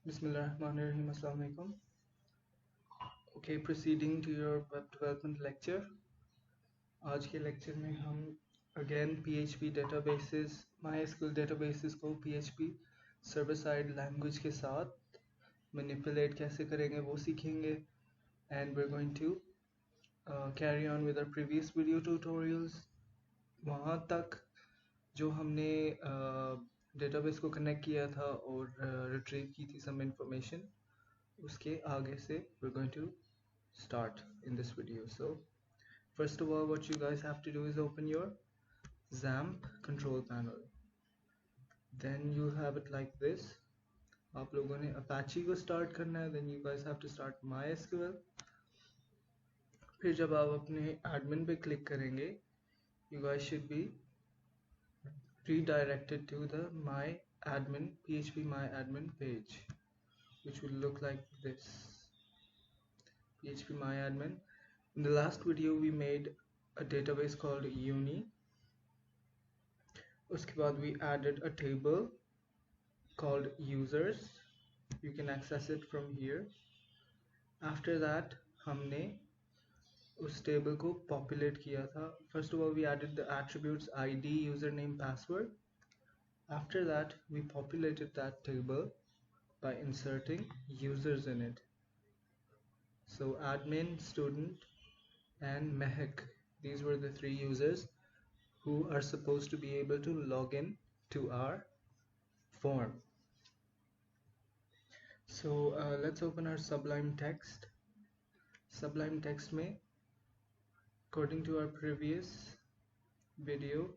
Bismillahirrahmanirrahim. Assalamu alaikum. Okay, proceeding to your web development lecture. आज के lecture में हम again PHP databases, MySQL databases को PHP server side language के साथ manipulate कैसे करेंगे वो सीखेंगे. And we're going to carry on with our previous video tutorials. वहाँ तक जो हमने database को connect किया था और retrieve की थी some information, उसके आगे से we're going to start in this video. So first of all, what you guys have to do is open your XAMPP control panel. Then you have it like this. आप लोगों ने Apache को start करना है. Then you guys have to start MySQL. फिर जब आप अपने admin पे click करेंगे, you guys should be redirected to the PHP MyAdmin page, which will look like this. PHP MyAdmin. In the last video we made a database called Uni. उसके बाद we added a table called users. You can access it from here. After that हमने उस table को populate किया था. First of all we added the attributes ID, username, password. After that we populated that table by inserting users in it. So admin, student and Mehak, these were the three users who are supposed to be able to log in to our form. So let's open our Sublime Text. Sublime Text में, according to our previous video,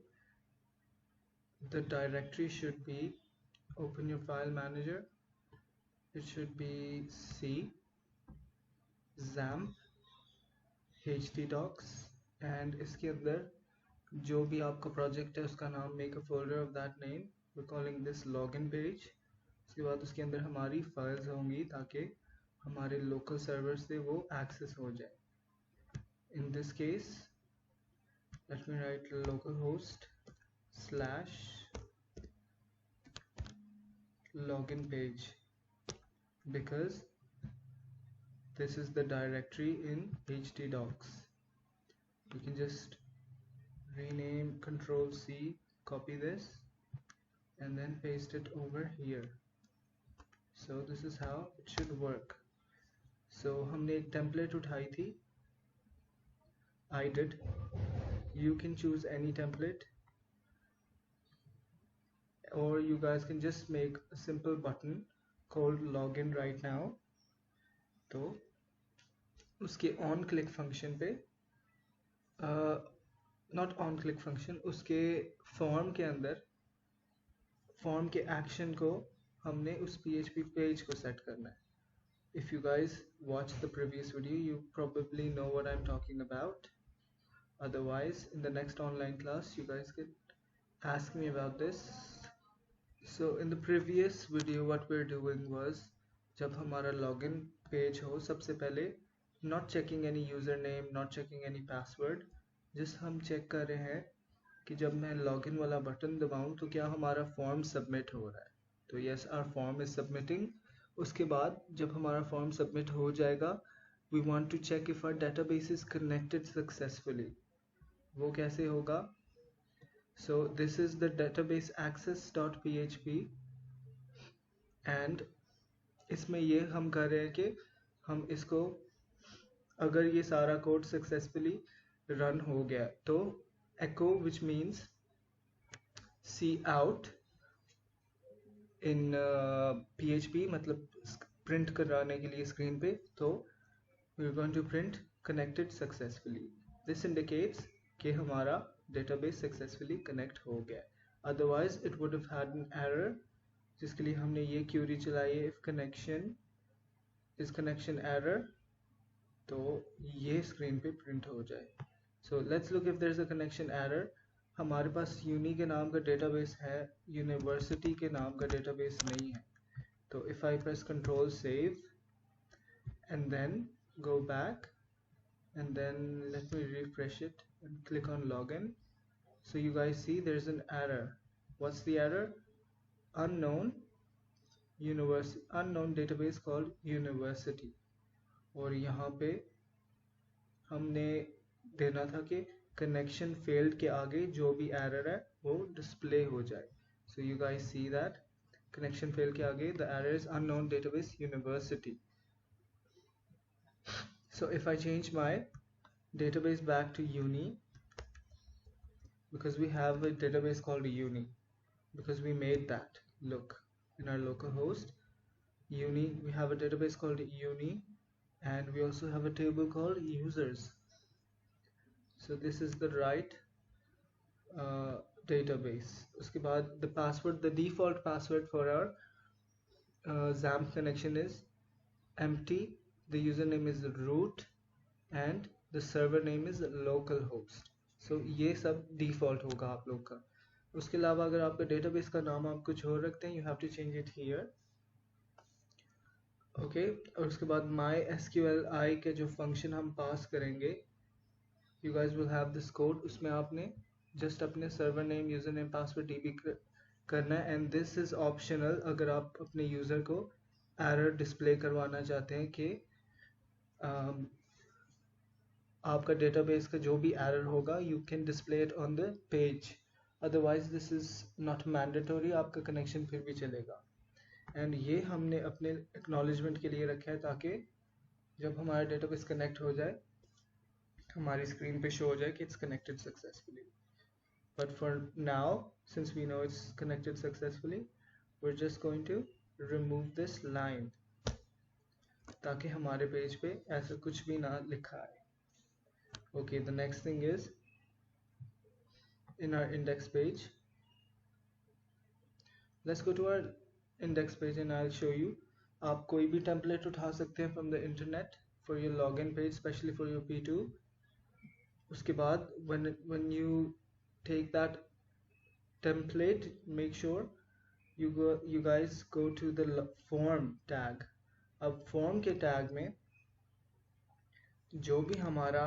the directory should be, open your file manager, it should be C, XAMPP, htdocs, and इसके अंदर जो भी आपका project है उसका नाम, make a folder of that name. We're calling this login page. उसके बाद उसके अंदर हमारी files होंगी ताकि हमारे local server से वो access हो जाए. In this case, let me write localhost / login page, because this is the directory in htdocs. You can just rename, Control C, copy this and then paste it over here. So this is how it should work. So हमने एक template उठाई थी, I did. You can choose any template, or you guys can just make a simple button called login right now. तो उसके on click function पे, not on click function, उसके form के अंदर form के action को हमने उस PHP page को set करना है. If you guys watched the previous video, you probably know what I'm talking about. Otherwise, in the next online class, you guys can ask me about this. So in the previous video, what we're doing was, जब हमारा login page हो, सबसे पहले not checking any username, not checking any password, just हम check कर रहे हैं कि जब मैं login वाला बटन दबाऊं तो क्या हमारा form submit हो रहा है. तो yes, our form is submitting. उसके बाद जब हमारा form submit हो जाएगा, we want to check if our database is connected successfully. वो कैसे होगा? So this is the database access.php, and इसमें ये हम कर रहे हैं कि हम इसको, अगर ये सारा कोड सक्सेसफुली रन हो गया तो echo, which means see out in PHP, मतलब print कराने के लिए screen पे, तो we're going to print connected successfully. This indicates कि हमारा database successfully connect हो गया. Otherwise it would have had an error, जिसके लिए हमने ये query चलाई है, if connection is connection error, तो ये screen पे print हो जाए. So let's look if there's a connection error. हमारे पास uni के नाम का database है, university के नाम का database नहीं है. तो if I press Control save and then go back and then let me refresh it and click on login, so you guys see there's an error. What's the error? Unknown unknown database called university, और यहाँ पे हमने देना था कि connection failed के आगे जो भी एरर है वो डिस्प्ले हो जाए. So you guys see that connection failed के आगे the error is unknown database university. So if I change my database back to uni, because we have a database called uni, because we made that, look, in our localhost uni we have a database called uni, and we also have a table called users. So this is the right database. उसके बाद the default password for our XAMPP connection is empty, the username is root, and the server name is localhost. So ये सब default होगा आप लोग का. उसके अलावा अगर आपका database का नाम आप कुछ और रखते हैं, you have to change it here. Okay, और उसके बाद MySQLi के जो function हम पास करेंगे, you guys will have this code. उसमें आपने just अपने server name, username, password db करना है, and this is optional अगर आप अपने user को error display करवाना चाहते हैं कि आपका database का जो भी error होगा you can display it on the page. Otherwise this is not mandatory, आपका connection फिर भी चलेगा. And ये हमने अपने acknowledgement के लिए रखा है ताकि जब हमारा database connect हो जाए हमारी screen पे show हो जाए कि it's connected successfully. But for now, since we know it's connected successfully, we're just going to remove this line ताकि हमारे पेज पे ऐसा कुछ भी ना लिखा है. Okay, the next thing is in our index page. Let's go to our index page and I'll show you. आप कोई भी template उठा सकते हैं from the internet for your login page, especially for your P2. उसके बाद when you take that template, make sure you guys go to the form tag. अब form के tag में जो भी हमारा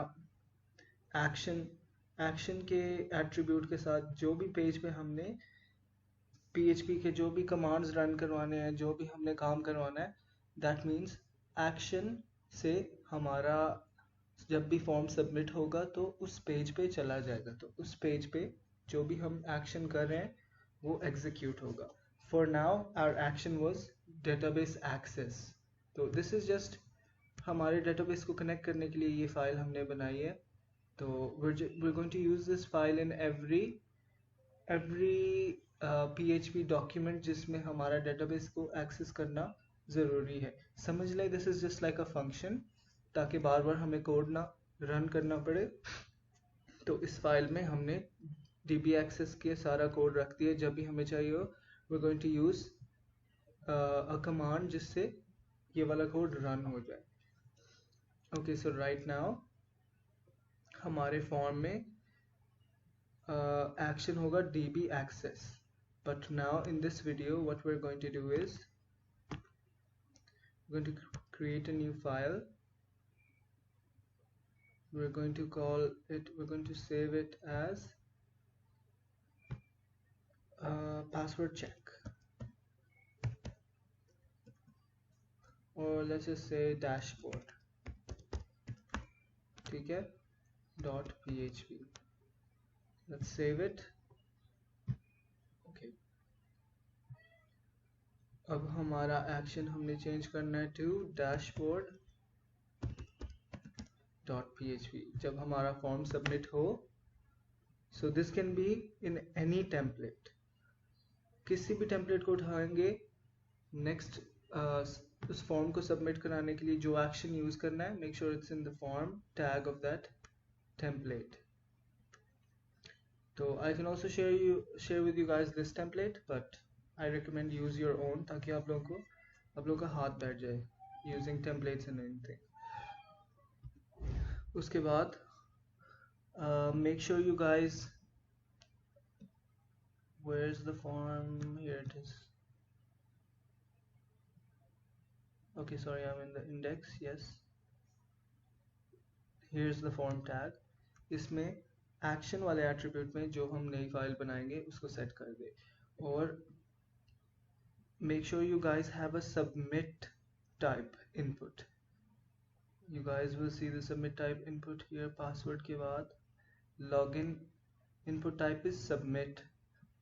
action के attribute के साथ जो भी पेज पे हमने PHP के जो भी commands रन करवाने हैं, जो भी हमने काम करवाना है, that means action से हमारा जब भी फॉर्म सबमिट होगा तो उस पेज पे चला जाएगा. तो उस पेज पे जो भी हम एक्शन कर रहे हैं वो एग्जीक्यूट होगा. For now our action was database access. तो दिस इज जस्ट हमारे डेटाबेस को कनेक्ट करने के लिए ये फाइल हमने बनाई है. तो we're going to use this file in every PHP document जिसमें हमारा डेटाबेस को एक्सेस करना ज़रूरी है. समझ लें this is just like a function ताकि बार बार हमें कोड ना रन करना पड़े. तो इस फाइल में हमने db access के सारा कोड रख दिया. जब भी हमें चाहिए हो we're going to use a command जिससे ये वाला कोड रन हो जाए. Okay, so right now हमारे फॉर्म में एक्शन होगा db access. But now in this video what we're going to do is we're going to create a new file. We're going to save it as password check, or let's just say dashboard. ठीक है, .php. Let's save it. Okay. अब हमारा action हमने change करना है to dashboard .php. जब हमारा form submit हो, so this can be in any template. किसी भी टेम्पलेट को उठाएंगे, नेक्स्ट उस फॉर्म को सबमिट कराने के लिए जो एक्शन यूज करना है, make sure it's in the form tag of that template. तो I can also share with you guys this template, but I recommend use your own ताकि आप लोगों का हाथ बैठ जाए यूजिंग टेम्पलेट्स एंड एनीथिंग. उसके बाद make sure you guys, where's the form? Here it is. Okay, sorry, I'm in the index. Yes, here's the form tag. इसमें एक्शन वाले एट्रीब्यूट में जो हम नई फाइल बनाएंगे उसको सेट कर दे. और make sure you guys have a submit type input. You guys will see the submit type input here. Password के बाद login input type is submit.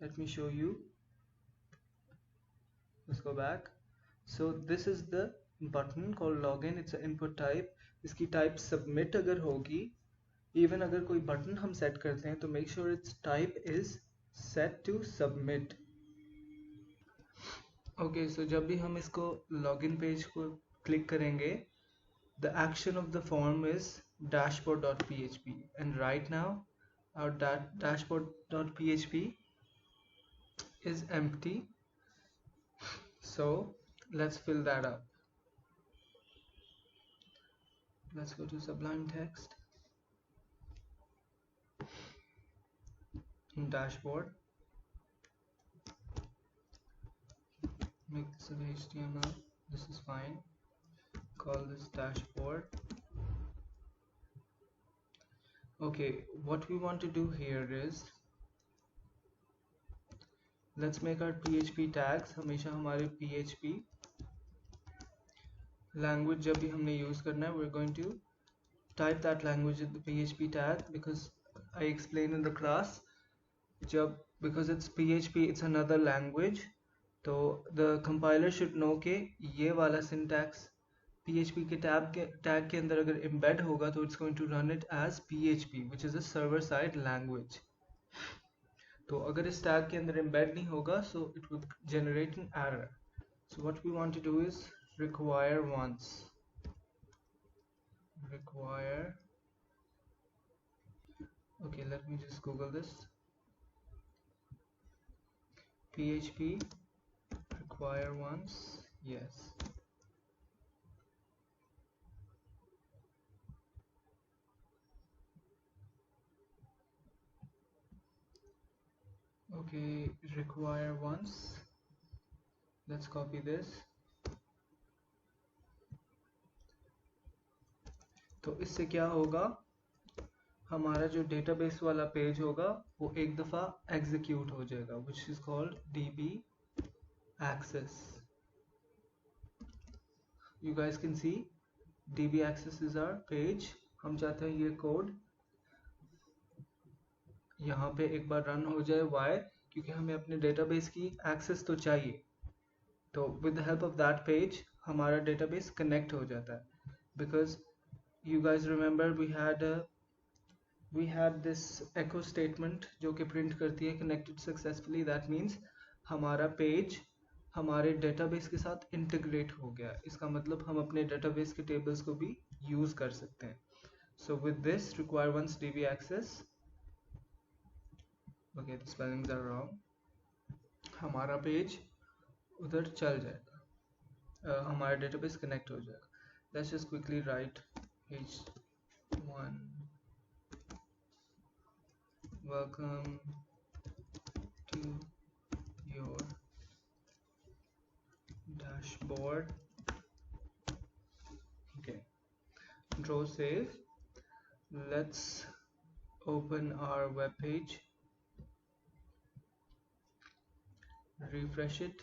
Let me show you. Let's go back. So this is the button called login. It's an input type. इसकी type submit अगर होगी, even अगर कोई button हम set करते हैं तो make sure its type is set to submit. Okay, so जब भी हम इसको login page को click करेंगे, the action of the form is dashboard.php, and right now our dashboard.php is empty, so let's fill that up. Let's go to Sublime Text, in dashboard, make this an HTML. This is fine. Call this dashboard. Okay, what we want to do here is, let's make our PHP tags. हमेशा हमारे PHP language जब भी हमने use करना है, we're going to type that language in the PHP tag, because I explained in the class, because it's PHP, it's another language, तो the compiler should know कि ये वाला syntax PHP के tag के अंदर अगर embed होगा तो it's going to run it as PHP, which is a server side language. तो अगर इस tag के अंदर embed नहीं होगा, so it will generate an error. So what we want to do is require once. Okay, let me just Google this. PHP require once. Yes. Okay, require once. Let's copy this. तो इससे क्या होगा, हमारा जो database वाला page होगा वो एक दफ़ा एग्जीक्यूट हो जाएगा, which is called DB access. You guys can see DB access is our page. हम चाहते हैं ये कोड यहाँ पे एक बार रन हो जाए. Why? क्योंकि हमें अपने डेटाबेस की एक्सेस तो चाहिए. तो with the help of that page हमारा डेटाबेस कनेक्ट हो जाता है. Because you guys remember we had this echo statement जो कि प्रिंट करती है connected successfully. That means हमारा पेज हमारे डेटाबेस के साथ इंटीग्रेट हो गया. इसका मतलब हम अपने डेटाबेस के टेबल्स को भी यूज कर सकते हैं. So with this require once DB access. Okay, the spellings are wrong. हमारा पेज उधर चल जाएगा, हमारा डेटाबेस कनेक्ट हो जाएगा. Let's just quickly write h1 welcome to your dashboard. Okay, control save. Let's open our web page, refresh it.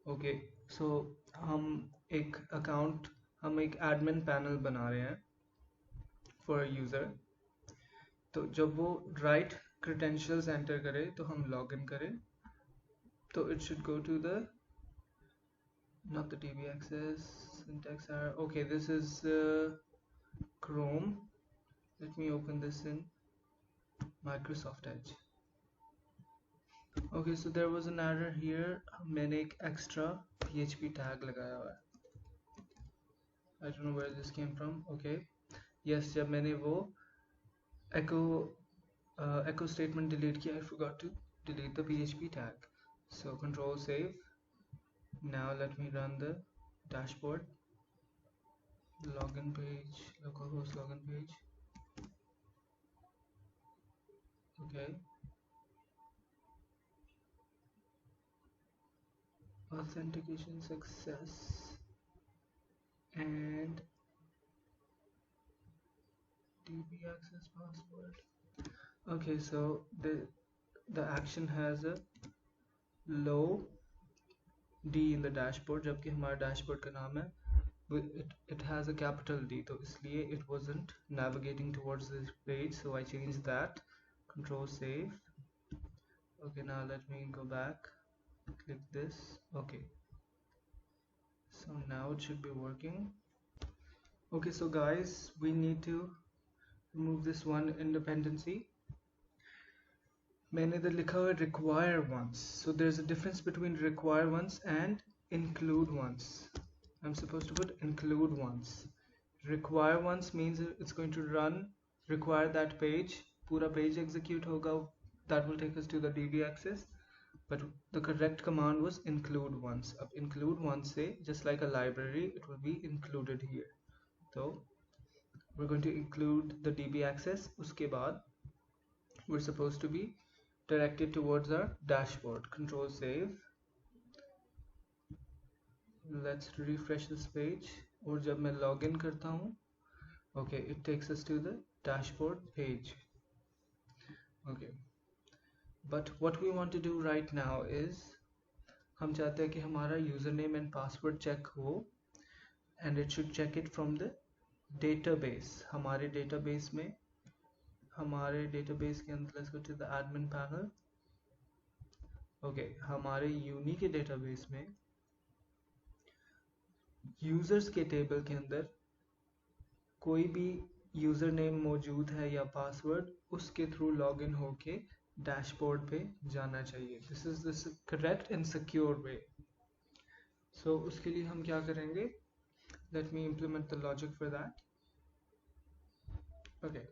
Okay, so हम एक admin panel बना रहे हैं for a user. तो जब वो right credentials enter करे तो हम login करें. तो it should go to the, not the DB access, syntax error. Okay, this is Chrome. Let me open this in Microsoft Edge. Okay, so there was an error here. मैंने एक extra PHP tag लगाया हुआ है. I don't know where this came from. Okay, yes, जब मैंने वो echo statement delete किया, I forgot to delete the PHP tag. So control save. Now let me run the dashboard. Login page, localhost login page. Okay, authentication success and DB access password. Okay, so the action has a low D in the dashboard, जबकि हमारा dashboard का नाम है it has a capital D, तो इसलिए it wasn't navigating towards this page, so I changed that. Control save. Okay, now let me go back, click this. Okay, so now it should be working. Okay, so guys, we need to remove this one independency. मैंने इधर लिखा हुआ require once, so there's a difference between require once and include once. I'm supposed to put include once. Require once means it's going to run, require that page, पूरा page execute होगा, that will take us to the DB access, but the correct command was include once. अब include once से, just like a library, it will be included here. So we're going to include the DB access. उसके बाद we're supposed to be directed towards our dashboard. Control save. Let's refresh this page. और जब मैं login करता हूँ, okay, it takes us to the dashboard page. Okay, but what we want to do right now is हम चाहते हैं कि हमारा username and password check हो, and it should check it from the database. हमारे database के अंदर, let's go to the admin panel. Okay, हमारे uni के database में यूजर्स के टेबल के अंदर कोई भी यूजर नेम मौजूद है या पासवर्ड, उसके थ्रू लॉगिन होके डैशबोर्ड पे जाना चाहिए. This is the correct and secure way. So उसके लिए हम क्या करेंगे, let me implement the logic for that. Okay,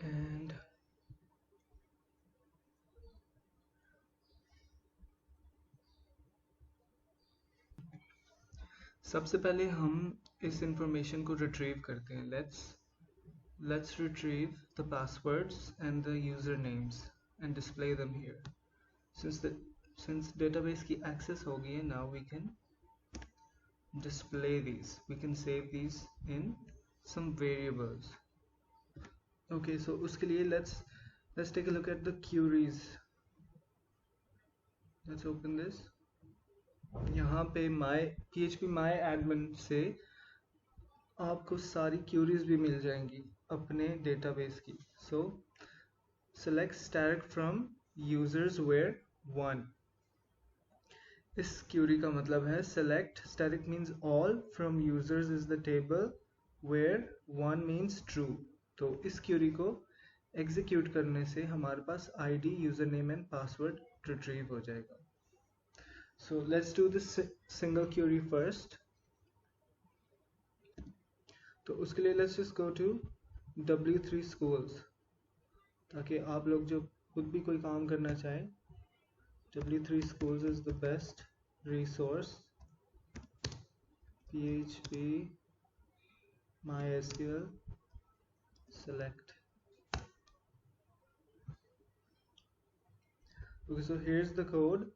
and सबसे पहले हम इस इंफॉर्मेशन को रिट्रीव करते हैं. let's retrieve the passwords and the usernames and display them here. Since database की access हो गई है, now we can display these, we can save these in some variables. Okay, so उसके लिए let's take a look at the queries. Let's open this. यहाँ पे PHP my admin से आपको सारी क्यूरीज भी मिल जाएंगी अपने डेटाबेस की. सो select static from users where 1. इस क्यूरी का मतलब है select static means all from users is the table where 1 means true. तो इस क्यूरी को एग्जीक्यूट करने से हमारे पास ID, username and password retrieve हो जाएगा. So let's do this single query first. तो उसके लिए let's just go to W3 schools, ताकि आप लोग जो खुद भी कोई काम करना चाहें, W3 schools is the best resource. PHP MySQL select. Okay, so here's the code.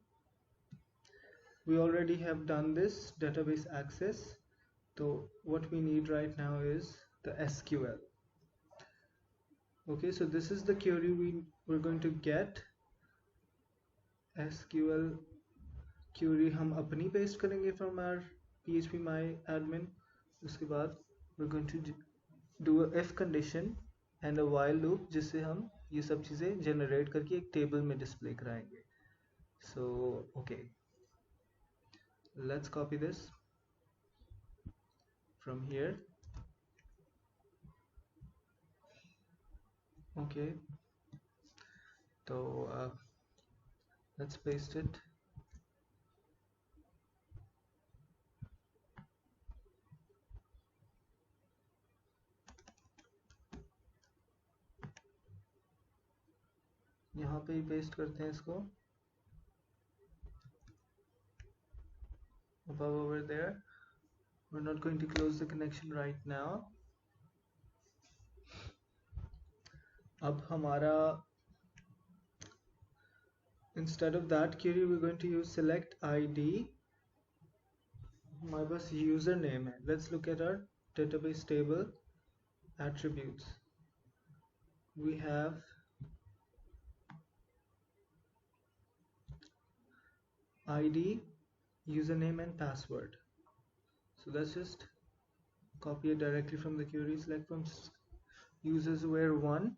We already have done this database access, so what we need right now is the SQL. Okay, so this is the query we're going to get. SQL query हम अपनी paste करेंगे from our PHP my admin. उसके बाद we're going to do a if condition and a while loop, जिससे हम ये सब चीज़ें generate करके एक table में display कराएंगे. So okay, let's copy this from here. Okay, so let's paste it. यहाँ पे ही पेस्ट करते हैं इसको. Above over there. We're not going to close the connection right now. अब हमारा instead of that query we're going to use select ID. हमारे पास username है. Let's look at our database table attributes. We have ID, username and password. So let's just copy it directly from the query. Select from users where 1,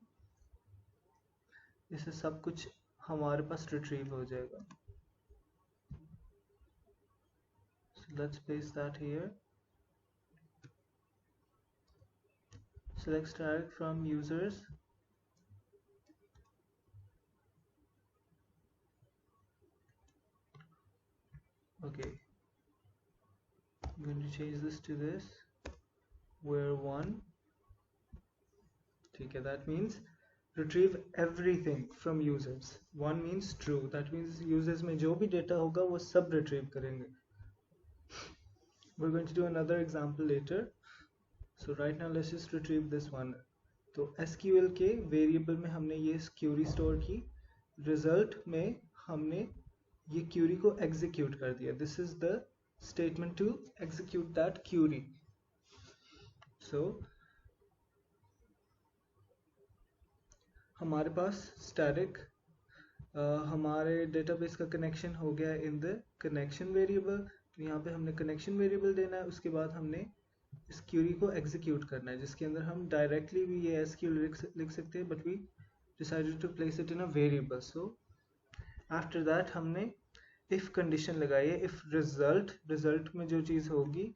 इससे सब कुछ हमारे पास retrieve हो जाएगा. So let's paste that here. Select static from users. Okay, I'm going to change this to this where 1. Okay, that means retrieve everything from users. 1 means true, that means users में जो भी data होगा वो सब retrieve करेंगे. We're going to do another example later. So right now let's just retrieve this one. तो SQL के variable में हमने ये query store की, result में हमने ये query को execute कर दिया. This is the statement to execute that query. So हमारे पास static हमारे database का connection हो गया in the connection variable. तो यहाँ पे हमने connection variable देना है, उसके बाद हमने इस query को execute करना है, जिसके अंदर हम directly भी ये SQL लिख सकते हैं, but we decided to place it in a variable. So after that हमने if condition लगाई है, if result में जो चीज़ होगी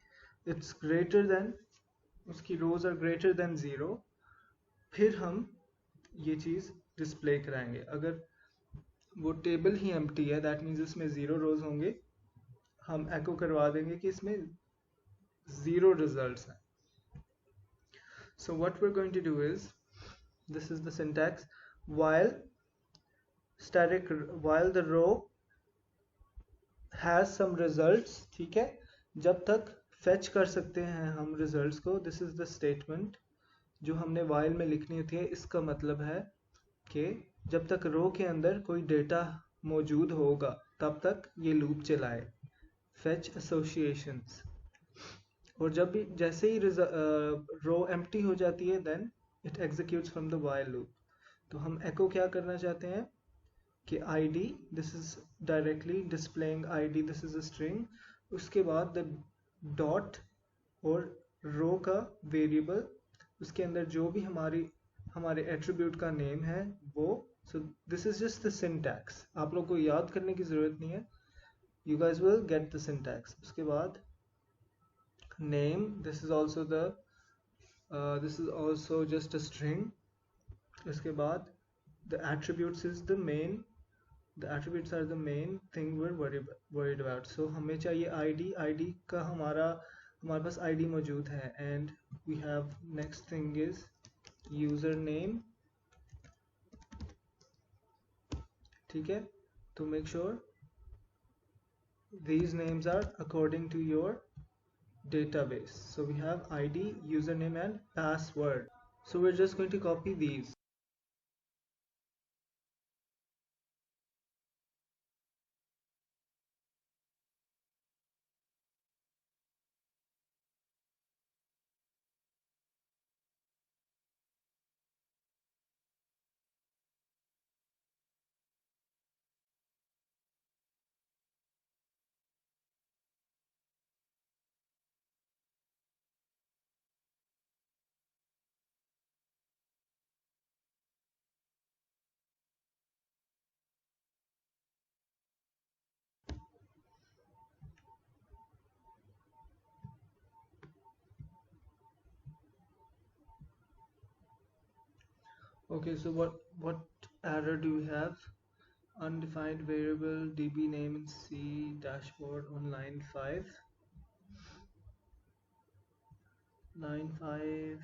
it's greater than, उसकी rows are greater than 0, फिर हम ये चीज़ डिस्प्ले कराएंगे. अगर वो टेबल ही एम्प्टी है, दैट मीन्स इसमें 0 रोज होंगे, हम एको करवा देंगे कि इसमें 0 रिजल्ट्स हैं. So what we're going to do is, this is the syntax, while the row has some results, ठीक है, जब तक fetch कर सकते हैं हम results को. This is the statement जो हमने while में लिखनी होती है. इसका मतलब है कि जब तक रो के अंदर कोई डेटा मौजूद होगा तब तक ये लूप चलाए, fetch associations. और जब भी जैसे ही रो एम्प्टी हो जाती है then it executes from the while loop. तो हम echo क्या करना चाहते हैं कि id, this is directly displaying id, this is a string. उसके बाद the dot और रो का वेरिएबल, उसके अंदर जो भी हमारे एट्रीब्यूट का नेम है वो. So this is just the syntax. आप लोग को याद करने की जरूरत नहीं है, you guys will get the syntax. उसके बाद name, this is also just a string. उसके बाद the attributes are the main thing we're worried about. So हमें चाहिए id का हमारे पास id मौजूद है, and we have next thing is username. ठीक है, to make sure these names are according to your database. So we have id, username and password. So we're just going to copy these. Okay, so what error do we have? Undefined variable db name in C dashboard on line 5. Line 5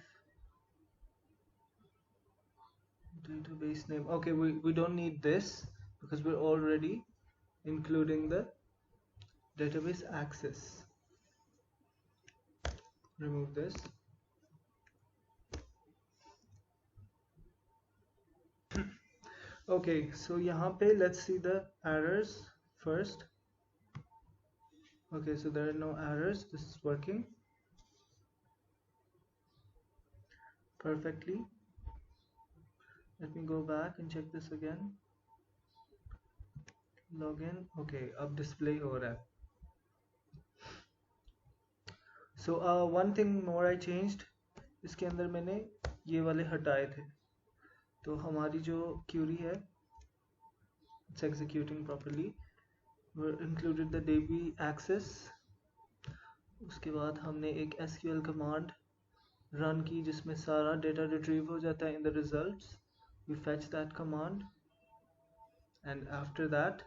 database name. Okay, we don't need this because we're already including the database access. Remove this. Okay, so यहाँ पे let's see the errors first. Okay, so there are no errors, this is working perfectly. Let me go back and check this again. Login okay अब display हो रहा है. So one thing more आई changed, इसके अंदर मैंने ये वाले हटाए थे. तो हमारी जो क्यूरी है it's executing properly. Included the DB access. उसके बाद हमने एक SQL कमांड रन की जिसमें सारा डेटा रिट्रीव हो जाता है in the results. We fetch that command and after that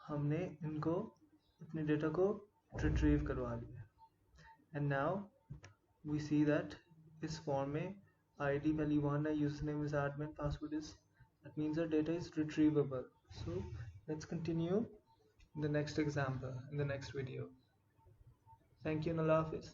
हमने इनको अपने डेटा को रिट्रीव करवा लिया. And now we see that इस फॉर्म में ID पहली 1 है, user name is admin, password is, that means our data is retrievable. So let's continue in the next example in the next video. Thank you and Allah Hafiz.